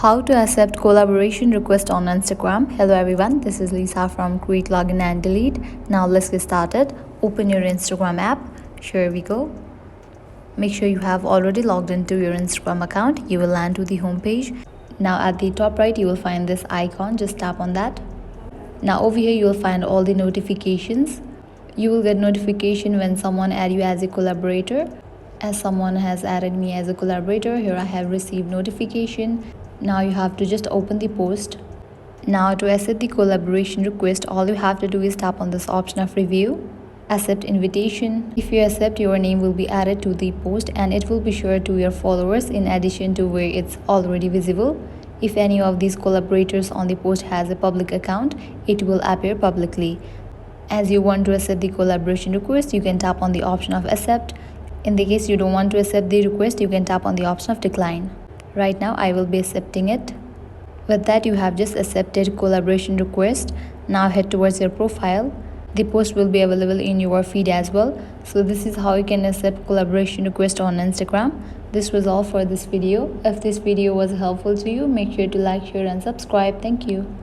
How to accept collaboration request on Instagram. Hello everyone, this is Lisa from Create, Login and Delete. Now let's get started. Open your Instagram app. Here we go. Make sure you have already logged into your Instagram account. You will land to the home page. Now at the top right you will find this icon. Just tap on that. Now over here you will find all the notifications. You will get notification when someone add you as a collaborator. As someone has added me as a collaborator, here I have received notification. Now you have to just open the post. Now to accept the collaboration request, all you have to do is tap on this option of review, accept invitation. If you accept, your name will be added to the post and it will be shared to your followers in addition to where it's already visible. If any of these collaborators on the post has a public account, it will appear publicly. As you want to accept the collaboration request, you can tap on the option of accept. In the case you don't want to accept the request, you can tap on the option of decline. Right now I will be accepting it. With that, you have just accepted collaboration request. Now head towards your profile. The post will be available in your feed as well. So this is how you can accept collaboration request on Instagram. This was all for this video. If this video was helpful to you, make sure to like, share and subscribe. Thank you.